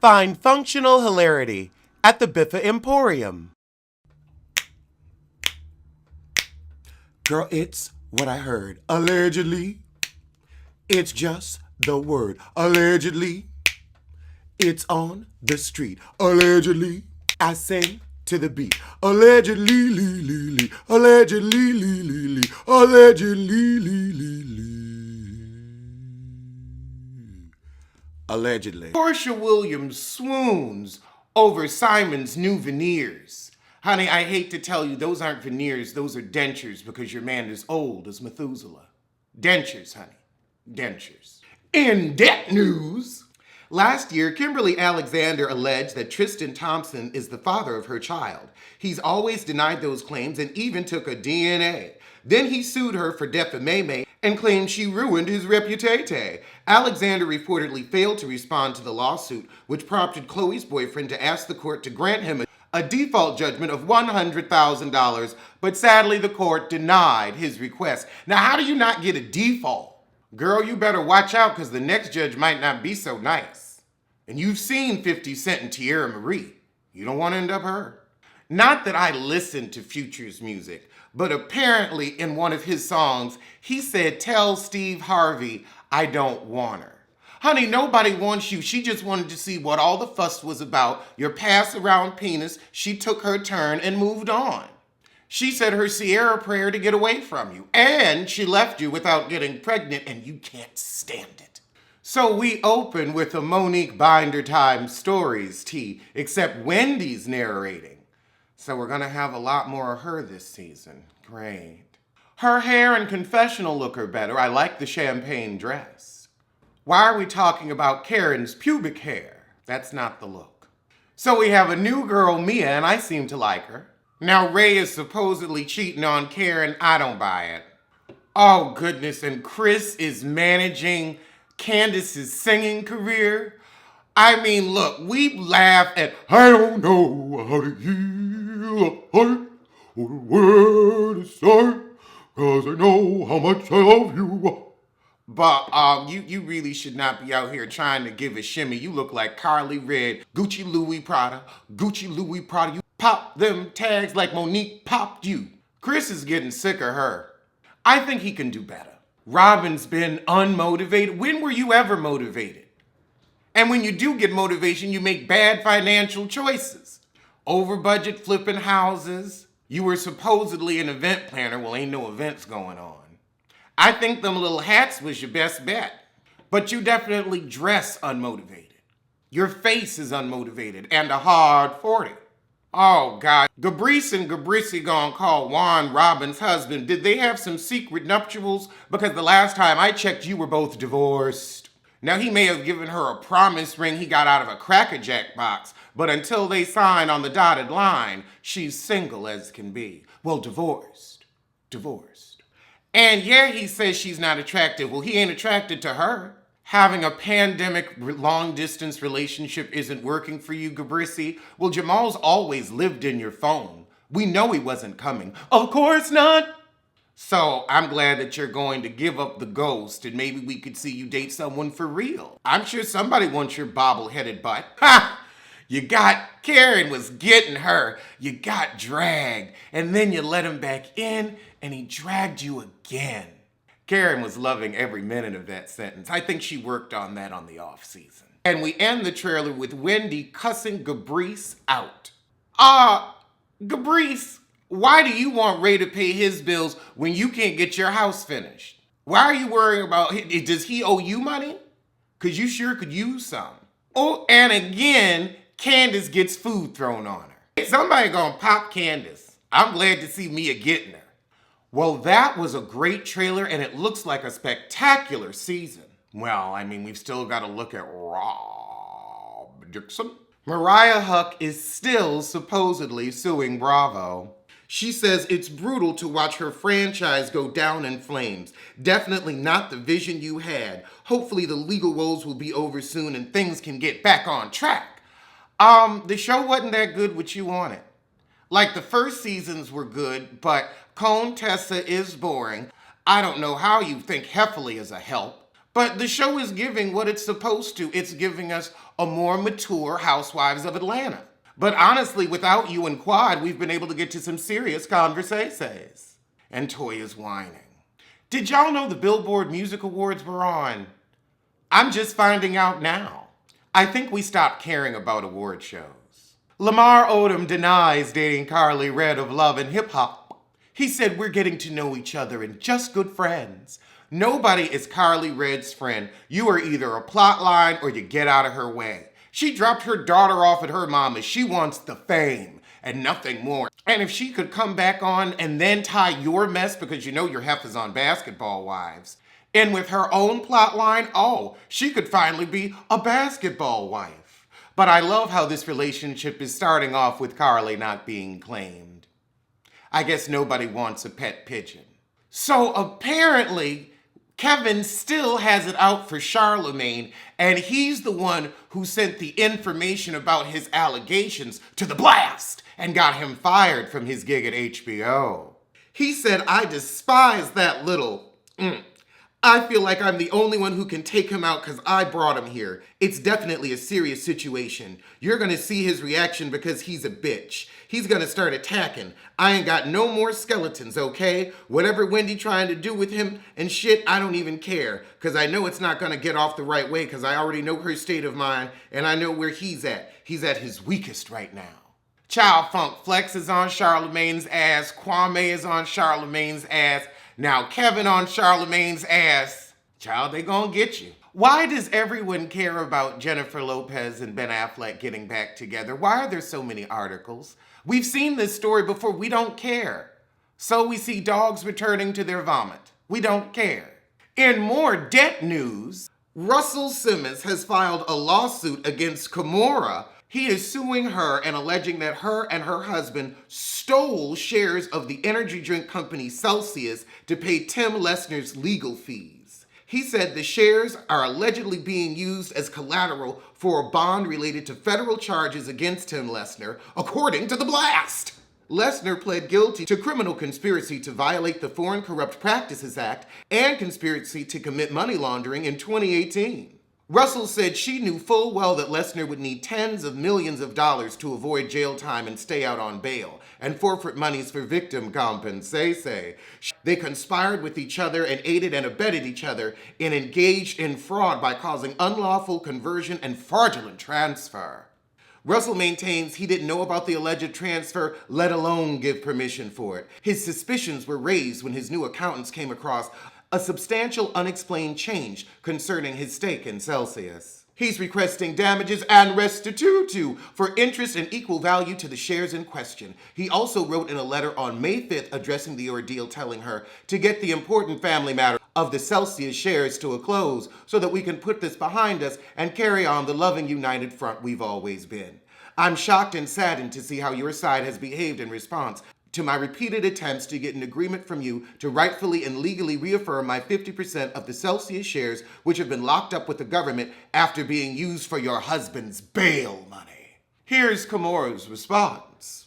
Find functional hilarity at the Biffa Emporium. Girl, it's what I heard. Allegedly, it's just the word. Allegedly, it's on the street. Allegedly, I sing to the beat. Allegedly, lee, lee, lee. Allegedly, lee, lee, lee. Allegedly, lee, lee, lee. Allegedly. Porsha Williams swoons over Simon's new veneers. Honey, I hate to tell you, those aren't veneers, those are dentures because your man is old as Methuselah. Dentures, honey. Dentures. In debt news, last year, Kimberly Alexander alleged that Tristan Thompson is the father of her child. He's always denied those claims and even took a DNA. Then he sued her for defamation and claimed she ruined his reputation. Alexander reportedly failed to respond to the lawsuit, which prompted Chloe's boyfriend to ask the court to grant him a default judgment of $100,000, but sadly the court denied his request. Now, how do you not get a default? Girl, you better watch out because the next judge might not be so nice. And you've seen 50 Cent and Tierra Marie. You don't want to end up her. Not that I listen to Future's music, but apparently in one of his songs, he said, "Tell Steve Harvey I don't want her." Honey, nobody wants you. She just wanted to see what all the fuss was about. Your pass-around penis. She took her turn and moved on. She said her Sierra prayer to get away from you. And she left you without getting pregnant, and you can't stand it. So we open with a Monique Binder Time Stories tea, except Wendy's narrating. So we're going to have a lot more of her this season. Great. Her hair and confessional look are better. I like the champagne dress. Why are we talking about Karen's pubic hair? That's not the look. So we have a new girl, Mia, and I seem to like her. Now Ray is supposedly cheating on Karen. I don't buy it. Oh, goodness. And Chris is managing Candace's singing career. I mean, look, we laugh at, I don't know how to heal a heart or the word to say, cause I know how much I love you. But you really should not be out here trying to give a shimmy. You look like Carly Red, Gucci Louis Prada, Gucci Louis Prada. You pop them tags like Monique popped you. Chris is getting sick of her. I think he can do better. Robin's been unmotivated. When were you ever motivated? And when you do get motivation, you make bad financial choices. Over budget flipping houses. You were supposedly an event planner. Well, ain't no events going on. I think them little hats was your best bet. But you definitely dress unmotivated. Your face is unmotivated and a hard 40. Oh, God. Gabrice and Gabrici gonna call Juan Robin's husband. Did they have some secret nuptials? Because the last time I checked, you were both divorced. Now, he may have given her a promise ring he got out of a Cracker Jack box, but until they sign on the dotted line, she's single as can be. Well, divorced. Divorced. And yeah, he says she's not attractive. Well, he ain't attracted to her. Having a pandemic long-distance relationship isn't working for you, Gabrici. Well, Jamal's always lived in your phone. We know he wasn't coming. Of course not. So I'm glad that you're going to give up the ghost and maybe we could see you date someone for real. I'm sure somebody wants your bobble-headed butt. Ha! Karen was getting her. You got dragged and then you let him back in and he dragged you again. Karen was loving every minute of that sentence. I think she worked on that on the off season. And we end the trailer with Wendy cussing Gabrice out. Gabrice, why do you want Ray to pay his bills when you can't get your house finished? Why are you worrying about, does he owe you money? Because you sure could use some. Oh, and again, Candace gets food thrown on her. Somebody gonna pop Candace. I'm glad to see Mia getting her. Well, that was a great trailer and it looks like a spectacular season. Well, I mean, we've still got to look at Rob Dixon. Mariah Huck is still supposedly suing Bravo. She says it's brutal to watch her franchise go down in flames. Definitely not the vision you had. Hopefully the legal woes will be over soon and things can get back on track. The show wasn't that good what you wanted. Like the first seasons were good, but Contessa is boring. I don't know how you think Heffley is a help. But the show is giving what it's supposed to. It's giving us a more mature Housewives of Atlanta. But honestly, without you and Quad, we've been able to get to some serious conversations. And Toya's whining. Did y'all know the Billboard Music Awards were on? I'm just finding out now. I think we stopped caring about award shows. Lamar Odom denies dating Carly Red of Love and Hip Hop. He said we're getting to know each other and just good friends. Nobody is Carly Red's friend. You are either a plot line or you get out of her way. She dropped her daughter off at her mama's. She wants the fame and nothing more. And if she could come back on and then tie your mess, because you know your hef is on Basketball Wives, and with her own plot line, oh, she could finally be a basketball wife. But I love how this relationship is starting off with Carly not being claimed. I guess nobody wants a pet pigeon. So apparently, Kevin still has it out for Charlemagne, and he's the one who sent the information about his allegations to the blast and got him fired from his gig at HBO. He said, I despise that little... I feel like I'm the only one who can take him out because I brought him here. It's definitely a serious situation. You're going to see his reaction because he's a bitch. He's going to start attacking. I ain't got no more skeletons, okay? Whatever Wendy trying to do with him and shit, I don't even care. Because I know it's not going to get off the right way because I already know her state of mind and I know where he's at. He's at his weakest right now. Child Funk Flex is on Charlemagne's ass. Kwame is on Charlemagne's ass. Now Kevin on Charlemagne's ass. Child, they gonna get you. Why does everyone care about Jennifer Lopez and Ben Affleck getting back together? Why are there so many articles? We've seen this story before. We don't care. So we see dogs returning to their vomit. We don't care. In more debt news, Russell Simmons has filed a lawsuit against Kimora. He is suing her and alleging that her and her husband stole shares of the energy drink company Celsius to pay Tim Lesner's legal fees. He said the shares are allegedly being used as collateral for a bond related to federal charges against Tim Lesner, according to The Blast. Lesner pled guilty to criminal conspiracy to violate the Foreign Corrupt Practices Act and conspiracy to commit money laundering in 2018. Russell said she knew full well that Lesner would need tens of millions of dollars to avoid jail time and stay out on bail, and forfeit monies for victim compensation. They conspired with each other and aided and abetted each other and engaged in fraud by causing unlawful conversion and fraudulent transfer. Russell maintains he didn't know about the alleged transfer, let alone give permission for it. His suspicions were raised when his new accountants came across a substantial unexplained change concerning his stake in Celsius. He's requesting damages and restitution for interest and equal value to the shares in question. He also wrote in a letter on May 5th addressing the ordeal, telling her to get the important family matter of the Celsius shares to a close so that we can put this behind us and carry on the loving united front we've always been. I'm shocked and saddened to see how your side has behaved in response to my repeated attempts to get an agreement from you to rightfully and legally reaffirm my 50% of the Celsius shares which have been locked up with the government after being used for your husband's bail money. Here's Kimora's response.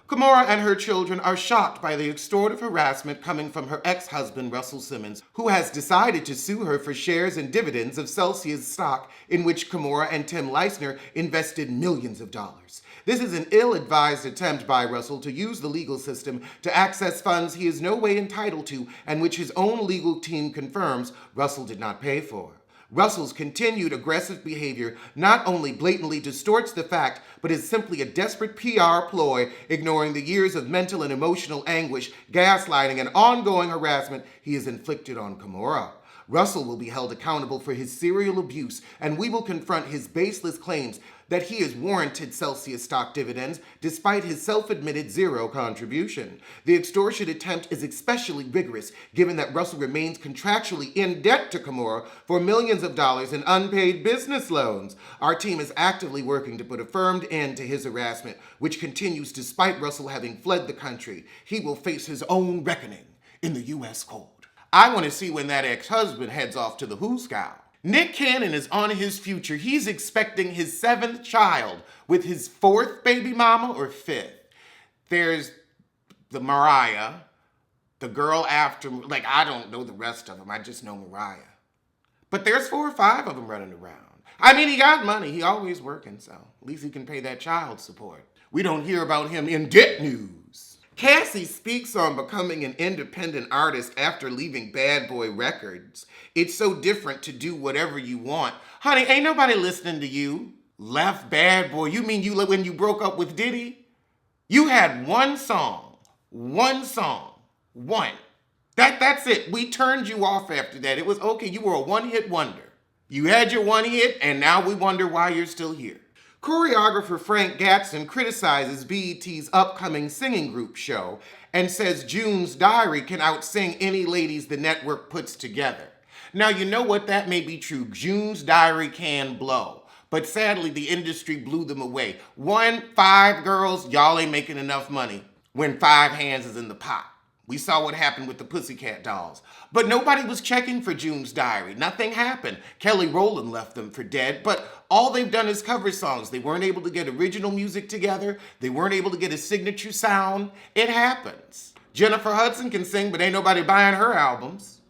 Kimora and her children are shocked by the extortive harassment coming from her ex-husband, Russell Simmons, who has decided to sue her for shares and dividends of Celsius stock in which Kimora and Tim Lesner invested millions of dollars. This is an ill-advised attempt by Russell to use the legal system to access funds he is no way entitled to and which his own legal team confirms Russell did not pay for. Russell's continued aggressive behavior not only blatantly distorts the fact, but is simply a desperate PR ploy, ignoring the years of mental and emotional anguish, gaslighting, and ongoing harassment he has inflicted on Kimora. Russell will be held accountable for his serial abuse, and we will confront his baseless claims that he has warranted Celsius stock dividends despite his self-admitted zero contribution. The extortion attempt is especially rigorous given that Russell remains contractually in debt to Kimora for millions of dollars in unpaid business loans. Our team is actively working to put a firm end to his harassment, which continues despite Russell having fled the country. He will face his own reckoning in the U.S. cold. I want to see when that ex-husband heads off to the Hooskow. Nick Cannon is on his future. He's expecting his 7th child with his 4th baby mama or 5th. There's the Mariah, the girl after, I don't know the rest of them. I just know Mariah. But there's 4 or 5 of them running around. I mean, he got money. He always working, so at least he can pay that child support. We don't hear about him in debt news. Cassie speaks on becoming an independent artist after leaving Bad Boy Records. It's so different to do whatever you want. Honey, ain't nobody listening to you. Left Bad Boy. You mean when you broke up with Diddy? You had one song. One. That's it. We turned you off after that. It was okay. You were a one-hit wonder. You had your one hit, and now we wonder why you're still here. Choreographer Frank Gatson criticizes BET's upcoming singing group show and says June's Diary can outsing any ladies the network puts together. Now, you know what? That may be true. June's Diary can blow. But sadly, the industry blew them away. 5 girls, y'all ain't making enough money when 5 hands is in the pot. We saw what happened with the Pussycat Dolls. But nobody was checking for June's Diary. Nothing happened. Kelly Rowland left them for dead, but all they've done is cover songs. They weren't able to get original music together. They weren't able to get a signature sound. It happens. Jennifer Hudson can sing, but ain't nobody buying her albums.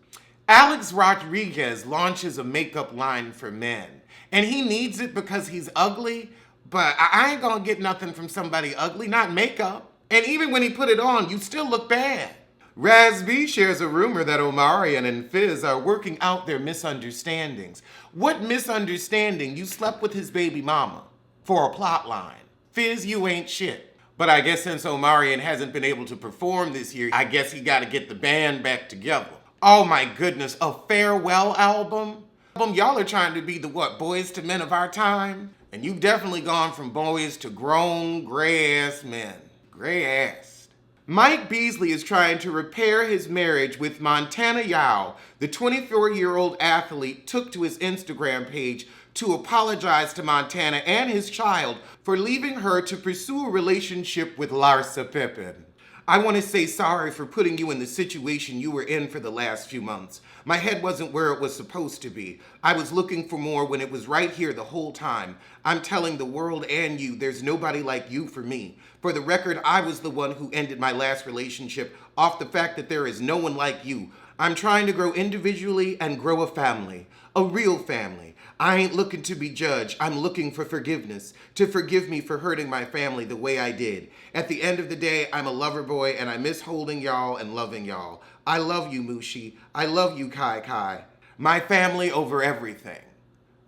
Alex Rodriguez launches a makeup line for men. And he needs it because he's ugly, but I ain't gonna get nothing from somebody ugly, not makeup. And even when he put it on, you still look bad. Raz B shares a rumor that Omarion and Fizz are working out their misunderstandings. What misunderstanding? You slept with his baby mama for a plot line. Fizz, you ain't shit. But I guess since Omarion hasn't been able to perform this year, I guess he gotta get the band back together. Oh my goodness, a farewell album? Y'all are trying to be the Boys to Men of our time? And you've definitely gone from boys to grown, gray-ass men. Gray-ass. Mike Beasley is trying to repair his marriage with Montana Yao. The 24-year-old athlete took to his Instagram page to apologize to Montana and his child for leaving her to pursue a relationship with Larsa Pippen. I want to say sorry for putting you in the situation you were in for the last few months. My head wasn't where it was supposed to be. I was looking for more when it was right here the whole time. I'm telling the world and you, there's nobody like you for me. For the record, I was the one who ended my last relationship off the fact that there is no one like you. I'm trying to grow individually and grow a family. A real family. I ain't looking to be judged. I'm looking for forgiveness. To forgive me for hurting my family the way I did. At the end of the day, I'm a lover boy and I miss holding y'all and loving y'all. I love you, Mushi. I love you, Kai Kai. My family over everything.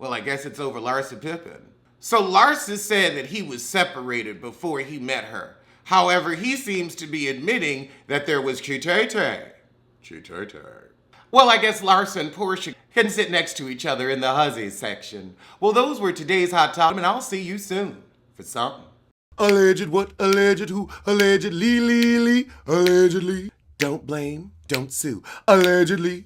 Well, I guess it's over Larsa Pippen. So Larsa said that he was separated before he met her. However, he seems to be admitting that there was chitete. Well, I guess Larsa and Porsha can sit next to each other in the hussies section. Well, those were today's Hot Topic, and I'll see you soon for something. Alleged what? Alleged who? Allegedly. Don't blame, don't sue. Allegedly.